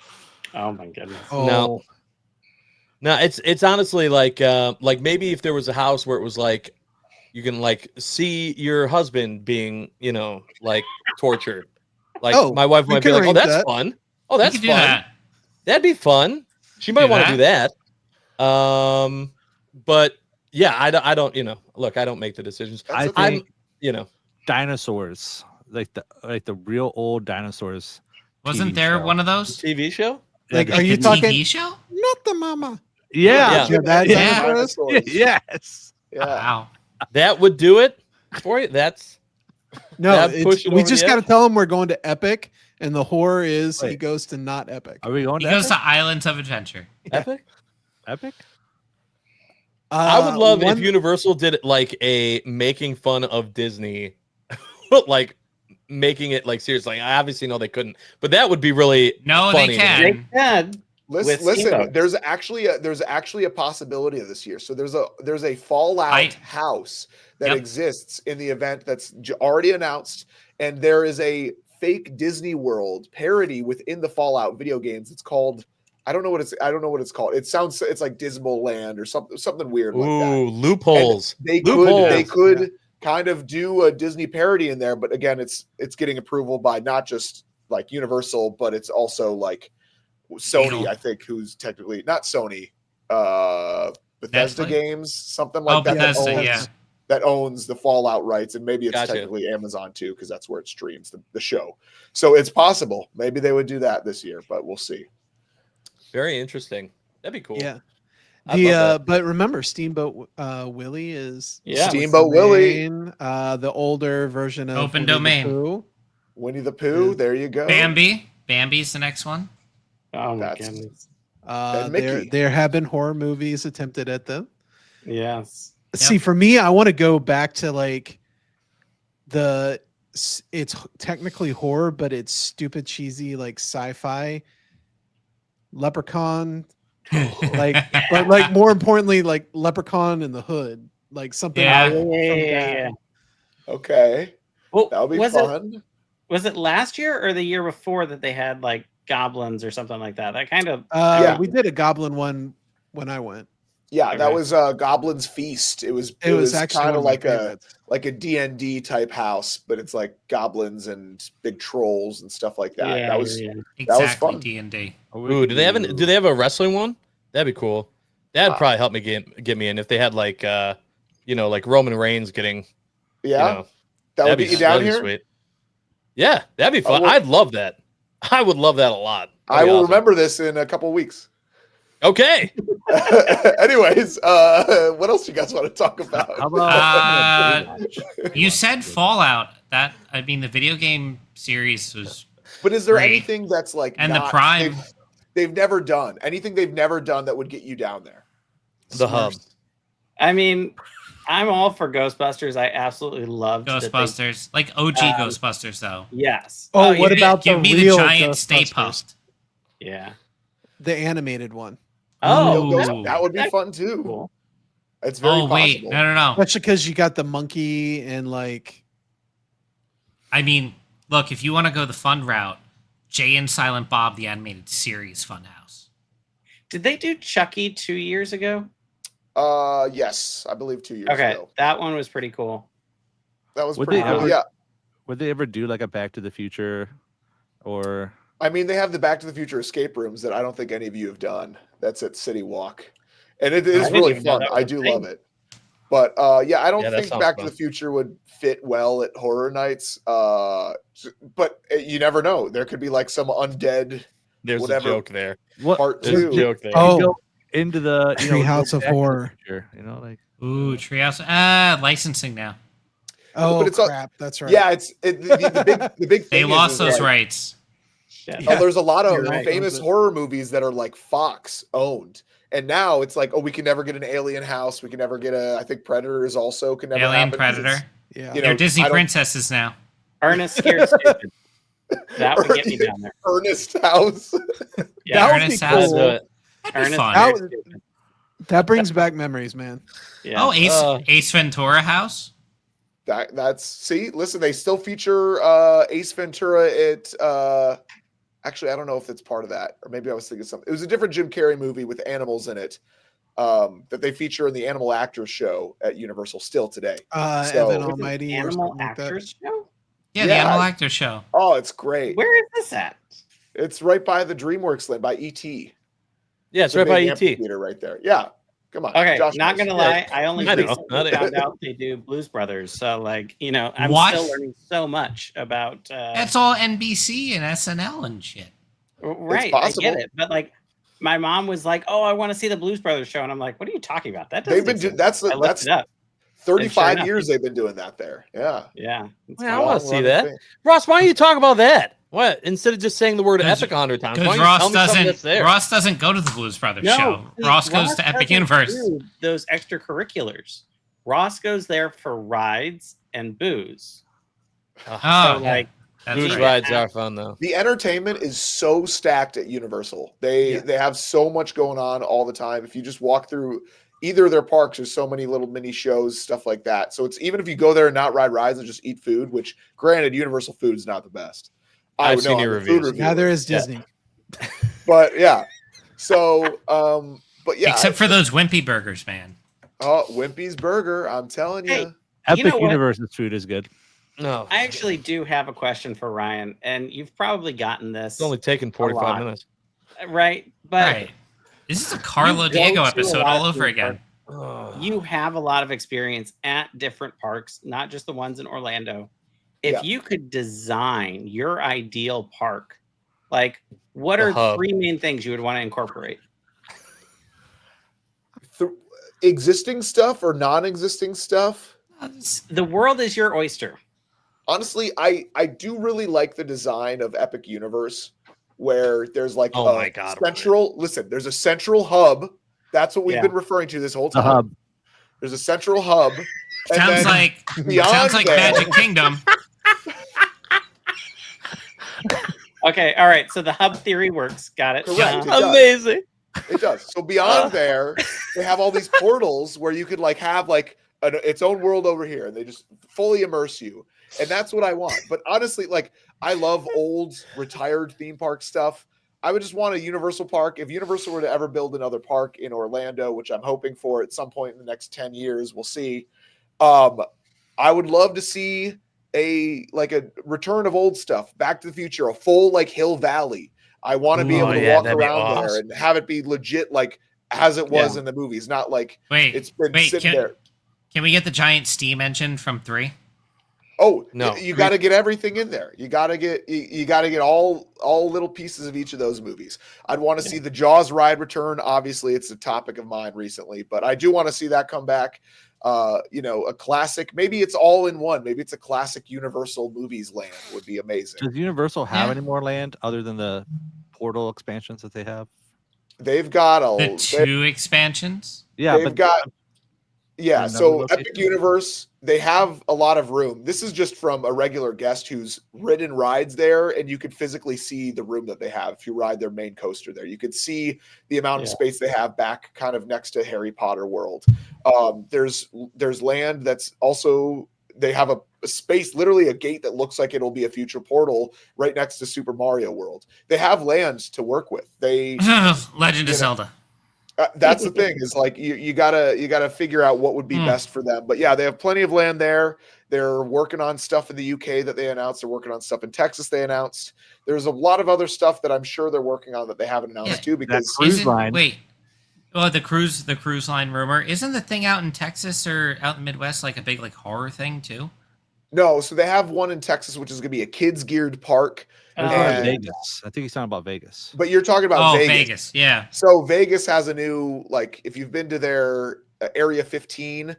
Oh my goodness. No, it's honestly like maybe if there was a house where it was like you can like see your husband being like tortured. Like my wife might be like, "Oh, that's fun. Oh, that's fun. That'd be fun." She might want to do that. But yeah, I don't. Look, I don't make the decisions. I'm dinosaurs, like the real old dinosaurs. Wasn't there one of those TV show? Like, are you talking TV show? Not the mama. Yeah. Yes. Yeah. Wow. That would do it for you. That's no. We over just the got to edge. tell him we're going to Epic, and the horror is he Wait. goes to not Epic. Are we going He to goes Epic? to Islands of Adventure. Epic. Epic? I would love if Universal did it like a making fun of Disney, like making it like serious. Like I obviously know they couldn't, but that would be really funny. They can. They can. Listen, there's actually a possibility of this year. So there's a Fallout house that exists in the event that's already announced, and there is a fake Disney World parody within the Fallout video games. It's called I don't know what it's called. It's like Dismal Land or something weird like that. Ooh, loopholes. And they could kind of do a Disney parody in there, but again, it's getting approval by not just like Universal, but it's also like Sony, I think, who's technically not Sony, Bethesda Netflix? Games, something like that. Bethesda, that owns the Fallout rights, and maybe it's Gotcha. technically Amazon too, because that's where it streams the show. So it's possible. Maybe they would do that this year, but we'll see. Very interesting. That'd be cool. Yeah. But remember, Steamboat Willie is Steamboat Willie, the older version of Open Winnie domain. the Pooh. Winnie the Pooh. There you go. Bambi's the next one. Oh my goodness. There have been horror movies attempted at them. Yes. See, for me, I want to go back to like it's technically horror, but it's stupid cheesy like sci-fi Leprechaun, but like more importantly, like Leprechaun in the Hood, like something. Yeah. Okay. Well, that'll be fun. Was it last year or the year before that they had like goblins or something like that? That kind of. We did a goblin one when I went. Yeah, okay. That was Goblin's Feast. It was actually kind of like a D&D type house, but it's like goblins and big trolls and stuff like that. Yeah, that was exactly D&D. Ooh, do they have a wrestling one? That'd be cool. That'd probably help me get me in if they had like like Roman Reigns getting. Yeah, that would get you down here. Sweet. Yeah, that'd be fun. I'd love that. I would love that a lot. I will remember this in a couple of weeks. Okay. Anyways, what else you guys want to talk about? How about you said Fallout. The video game series was. But is there great. anything that's like the Prime? They've never done anything they've never done that would get you down there. The hub. I mean, I'm all for Ghostbusters. I absolutely loved Ghostbusters, like OG Ghostbusters, though. Yes. What about give me the giant Stay Puft? Yeah. The animated one. Oh, that would be fun too. Cool. It's very possible. Wait, no. Especially because you got the monkey and like. I mean, look, if you want to go the fun route, Jay and Silent Bob, the animated series Funhouse. Did they do Chucky 2 years ago? Yes, I believe 2 years ago. Okay, that one was pretty cool. That was pretty cool. Yeah. Would they ever do like a Back to the Future, or? I mean, they have the Back to the Future escape rooms that I don't think any of you have done. That's at City Walk, and it is really fun. I do love it. But I don't think Back to the Future would fit well at horror nights. But you never know. There could be like some undead. There's a joke there. Part two. Joke there. Into the Treehouse of Horror. Treehouse. Licensing now. Oh, but it's crap! That's right. Yeah, the big thing. They lost those rights. Yeah. There's a lot of famous horror movies that are like Fox owned, and now it's like, we can never get an Alien house. We can never get I think Predator is also can never Alien happen. Predator. Yeah, they're Disney princesses now. Ernest Scared Stupid. That would get me down there. Ernest House. Yeah, Ernest House. Ernest that brings back memories, man. Yeah. Oh, Ace Ventura House. Listen, they still feature Ace Ventura at actually, I don't know if it's part of that, or maybe I was thinking something. It was a different Jim Carrey movie with animals in it that they feature in the Animal Actors show at Universal still today. Evan Almighty. Animal Actors show? Yeah, the Animal Actors show. Oh, it's great. Where is this at? It's right by the DreamWorks land, by E.T. Yeah, it's right by E.T. Theater right there. Yeah. Come on. Okay, Josh not going to lie. I only recently found out they do Blues Brothers. So, I'm still learning so much about... That's all NBC and SNL and shit. Right, I get it. But, my mom was like, "Oh, I want to see the Blues Brothers show," and I'm like, "What are you talking about? That doesn't exist." That's 35 years they've been doing that there. Yeah. Yeah. I want to see that. Ross, why don't you talk about that? What? Instead of just saying the word Epic 100 times. Because Ross doesn't go to the Blues Brothers show. Ross goes to Epic Universe. Those extracurriculars. Ross goes there for rides and booze. Booze rides are fun though. The entertainment is so stacked at Universal. They have so much going on all the time. If you just walk through either of their parks, there's so many little mini shows, stuff like that. So it's even if you go there and not ride rides and just eat food, which granted, Universal food is not the best. I've seen your reviews. Neither is Disney. Yeah. But yeah. So Except for those Wimpy burgers, man. Oh, Wimpy's Burger. I'm telling you. Epic Universe's food is good. No. I actually do have a question for Ryan, and you've probably gotten this. It's only taken 45 minutes. Right. But right. This is a Carlo Diego episode all over again. You have a lot of experience at different parks, not just the ones in Orlando. If you could design your ideal park, what are 3 main things you would want to incorporate? existing stuff or non-existing stuff. The world is your oyster. Honestly, I do really like the design of Epic Universe, where there's like there's a central hub. That's what we've been referring to this whole time. The hub. There's a central hub. Sounds like Magic Kingdom. Okay, all right. So the hub theory works. Got it. Correct. Amazing. It does. So beyond there, they have all these portals where you could like have like its own world over here, and they just fully immerse you. And that's what I want. But honestly, like I love old retired theme park stuff. I would just want a Universal park. If Universal were to ever build another park in Orlando, which I'm hoping for at some point in the next 10 years, we'll see. I would love to see a return of old stuff, Back to the Future, a full like Hill Valley. I want to be able to walk around there and have it be legit like as it was in the movies, not like it's been sitting there. Can we get the giant steam engine from 3? Oh no! You got to get everything in there. You got to get all little pieces of each of those movies. I'd want to see the Jaws ride return. Obviously, it's a topic of mine recently, but I do want to see that come back. A classic. Maybe it's all in one. Maybe it's a classic Universal Movies land would be amazing. Does Universal have any more land other than the portal expansions that they have? They've got the 2 expansions. Yeah, they've got. Yeah, so Epic Universe, they have a lot of room. This is just from a regular guest who's ridden rides there, and you could physically see the room that they have if you ride their main coaster there. You could see the amount of space they have back kind of next to Harry Potter World. There's land that's also, they have a space, literally a gate that looks like it'll be a future portal right next to Super Mario World. They have land to work with. Legend of Zelda. That's the thing is like you gotta figure out what would be best for them. But yeah, they have plenty of land there. They're working on stuff in the UK that they announced. They're working on stuff in Texas they announced. There's a lot of other stuff that I'm sure they're working on that they haven't announced too. Because the cruise line rumor, isn't the thing out in Texas or out in the Midwest like a big like horror thing too? No, so they have one in Texas, which is going to be a kids geared park. Vegas. I think he's talking about Vegas. But you're talking about Vegas. Yeah. So Vegas has a new, like, if you've been to their Area 15,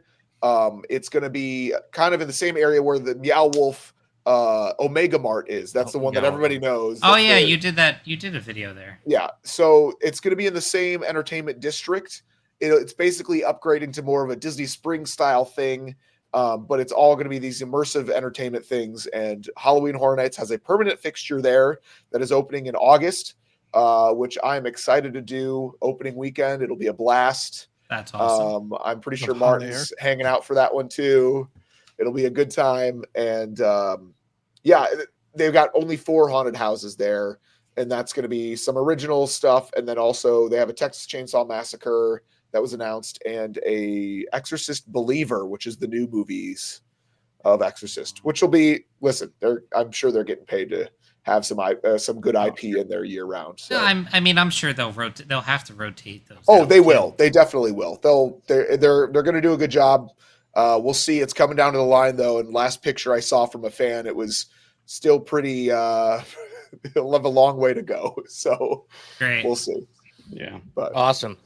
it's going to be kind of in the same area where the Meow Wolf Omega Mart is. That's the one that everybody knows. You did that. You did a video there. Yeah. So it's going to be in the same entertainment district. It's basically upgrading to more of a Disney Springs style thing. But it's all going to be these immersive entertainment things. And Halloween Horror Nights has a permanent fixture there that is opening in August, which I'm excited to do. Opening weekend, it'll be a blast. That's awesome. I'm pretty sure Martin's hanging out for that one too. It'll be a good time. And they've got only 4 haunted houses there. And that's going to be some original stuff. And then also they have a Texas Chainsaw Massacre that was announced, and a Exorcist Believer, which is the new movies of Exorcist, which will be, I'm sure they're getting paid to have some good IP in there year round. So. No, I'm sure they'll have to rotate those. Oh, they will. They definitely will. They're going to do a good job. We'll see. It's coming down to the line though. And last picture I saw from a fan, it was still pretty, it'll have a long way to go. So great. We'll see. Yeah. But awesome.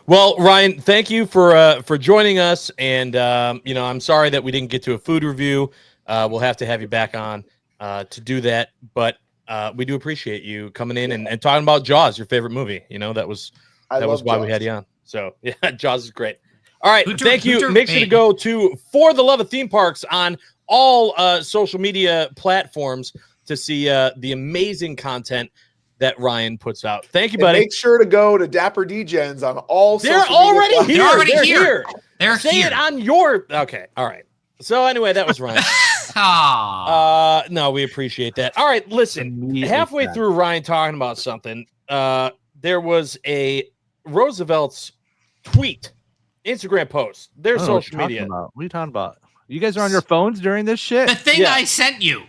Well, Ryan, thank you for joining us, and I'm sorry that we didn't get to a food review. We'll have to have you back on to do that, but we do appreciate you coming in and talking about Jaws, your favorite movie. That was why we had you on. So yeah, Jaws is great. All right, thank you. Make sure to go to For the Love of Theme Parks on all social media platforms to see the amazing content that Ryan puts out. Thank you, buddy. And make sure to go to Dapper Degens on all They're already here. They're here. They're Say here. it on your... Okay, all right. So anyway, that was Ryan. No, we appreciate that. All right, listen. Halfway through Ryan talking about something, there was a Roosevelt's tweet, Instagram post, their social media. What are you talking about? You guys are on your phones during this shit? The thing I sent you.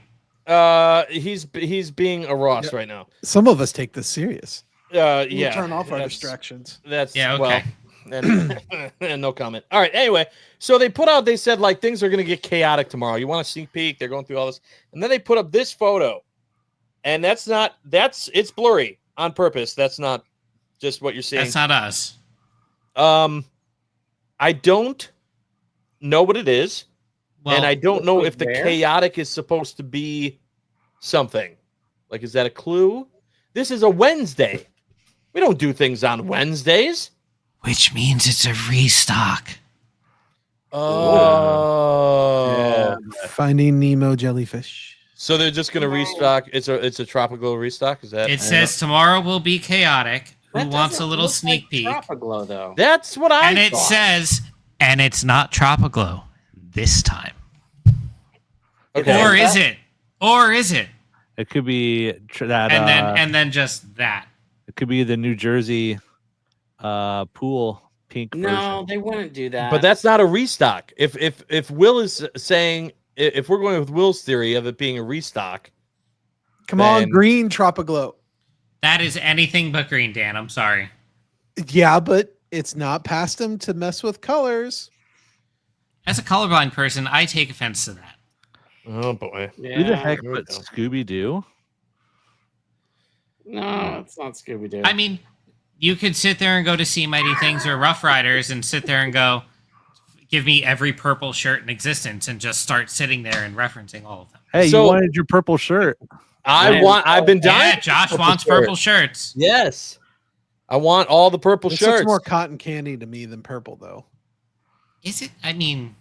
He's being a Ross right now. Some of us take this serious. We'll turn off our distractions. That's okay. And no comment. All right. Anyway, so they said like things are gonna get chaotic tomorrow. You want a sneak peek? They're going through all this, and then they put up this photo, and it's blurry on purpose. That's not just what you're seeing. That's not us. I don't know what it is, Well, and I don't know if the where? chaotic is supposed to be something. Like, is that a clue? This is a Wednesday. We don't do things on Wednesdays. which means it's a restock. Oh, Finding Nemo jellyfish. so they're just gonna restock. It's a tropical restock. Is that? It says tomorrow will be chaotic. Who That wants a doesn't little look sneak like peek? Tropaglow, though. That's what I And it thought. says, and it's not Tropaglow this time. Okay. Or is it? Or is it? It could be that. And then just that. It could be the New Jersey pool pink No, version. they wouldn't do that. But that's not a restock. If Will is saying, if we're going with Will's theory of it being a restock, Come on, Then- green Tropaglow. That is anything but green, Dan. I'm sorry. Yeah, but it's not past them to mess with colors. As a colorblind person, I take offense to that. oh boy, yeah. Who the heck here we put go. Scooby Doo? No, it's not Scooby Doo. I mean, you could sit there and go to See Mighty Things or Rough Riders and sit there and go, give me every purple shirt in existence and just start sitting there and referencing all of them. Hey, So- you wanted your purple shirt. I've been dying. Yeah, Josh for wants shirt. purple shirts. Yes, I want all the purple It shirts. looks more cotton candy to me than purple, though. Is it? I mean,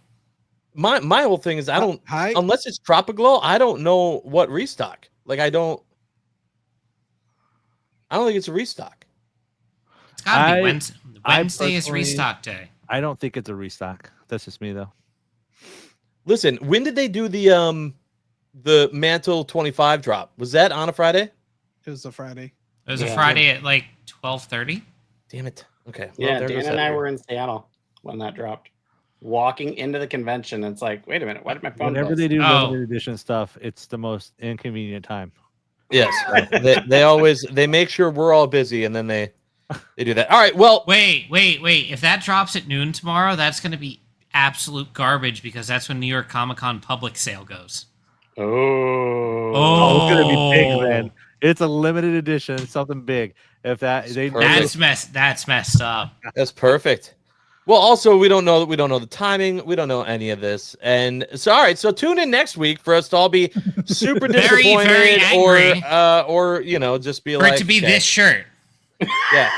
My whole thing is I don't Hi. unless it's Tropaglow, I don't know what restock. Like I don't think it's a restock. it's got to I- be Wednesday. I Wednesday is personally- restock day. I don't think it's a restock. That's just me though. Listen, when did they do the Mantle 25 drop? Was that on a Friday? It was a Friday. It was a Yeah. Friday at like 12:30. Damn it. Okay. well, yeah, there Dan goes and that I weird. were in Seattle when that dropped. Walking into the convention, it's like, wait a minute, why did my phone? Whenever buzz? they do Oh. limited edition stuff, it's the most inconvenient time. Yes. they always they make sure we're all busy and then they do that. All right. Well, Wait. If that drops at noon tomorrow, that's going to be absolute garbage because that's when New York Comic Con public sale goes. Oh, Oh, it's gonna be Oh. big, man. It's a limited edition, something big. If that they Perfect. That's messed up. that's perfect. Well, also we don't know the timing. We don't know any of this. And so all right, so tune in next week for us to all be super Very, disappointed very angry. or just be For like it to be okay. this shirt. Yeah.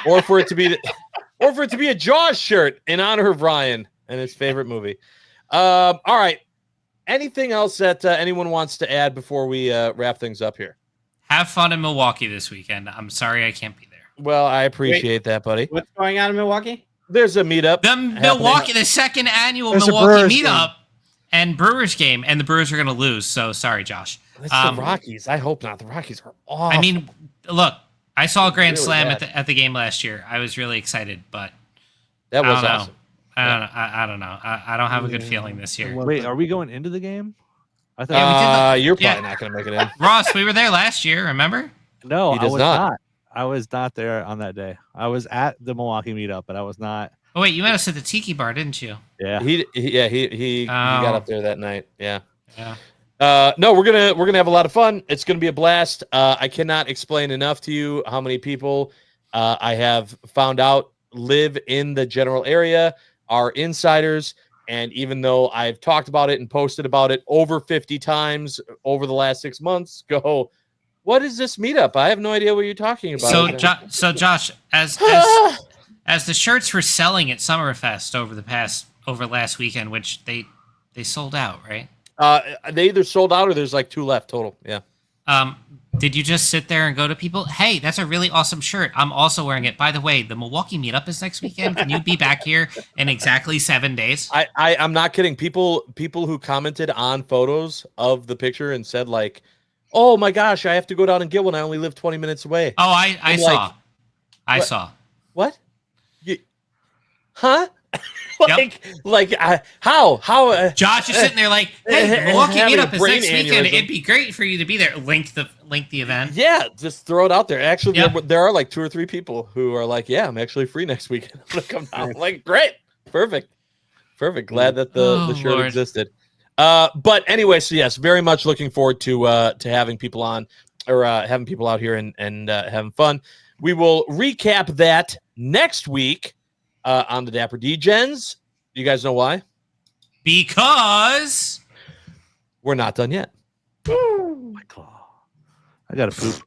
or for it to be a Jaws shirt in honor of Ryan and his favorite movie. All right. Anything else that anyone wants to add before we wrap things up here? Have fun in Milwaukee this weekend. I'm sorry I can't be there. Well, I appreciate that, buddy. what's going on in Milwaukee? There's a meetup. The happening. Milwaukee, the second annual There's a Milwaukee Brewers meetup and Brewers game, and the Brewers are going to lose. So sorry, Josh. It's Um, the Rockies. I hope not. The Rockies are awful. I mean, look, I saw a grand Really slam bad. at the game last year. I was really excited, but that I was don't know. awesome. I don't know. I don't have a good Yeah. feeling this year. Well, wait, are we going into the game? I thought Yeah, we did You're yeah. probably not going to make it in. Ross, we were there last year. Remember? no, He I does was not. not. I was not there on that day. I was at the Milwaukee meetup, but I was not. Oh wait, you met us at the Tiki Bar, didn't you? Yeah. He got Oh. up there that night. Yeah. Yeah. No, we're gonna have a lot of fun. It's gonna be a blast. I cannot explain enough to you how many people I have found out live in the general area, are insiders, and even though I've talked about it and posted about it over 50 times over the last 6 months, go, what is this meetup? I have no idea what you're talking about. So Josh, as the shirts were selling at Summerfest over last weekend, which they sold out, right? They either sold out or there's like 2 left total. Yeah. Did you just sit there and go to people? Hey, that's a really awesome shirt. I'm also wearing it. By the way, the Milwaukee meetup is next weekend. Can you be back here in exactly 7 days? I'm not kidding. People who commented on photos of the picture and said like, "Oh my gosh, I have to go down and get one. I only live 20 minutes away." Oh, I I'm saw. like, I what? saw. What? Huh? How? Josh is sitting there like, hey, the Milwaukee Having a meetup is brain next weekend. aneurysm. It'd be great for you to be there. Link the event. Yeah, just throw it out there. Actually, Yep. there are like 2 or 3 people who are like, "Yeah, I'm actually free next weekend. I'm gonna come down." I'm like, great, perfect. Glad that the Oh, shirt Lord. existed. But anyway, so yes, very much looking forward to having people on or having people out here and having fun. We will recap that next week. on the Dapper Degens. Do you guys know why? Because we're not done yet. My claw. I got to poop.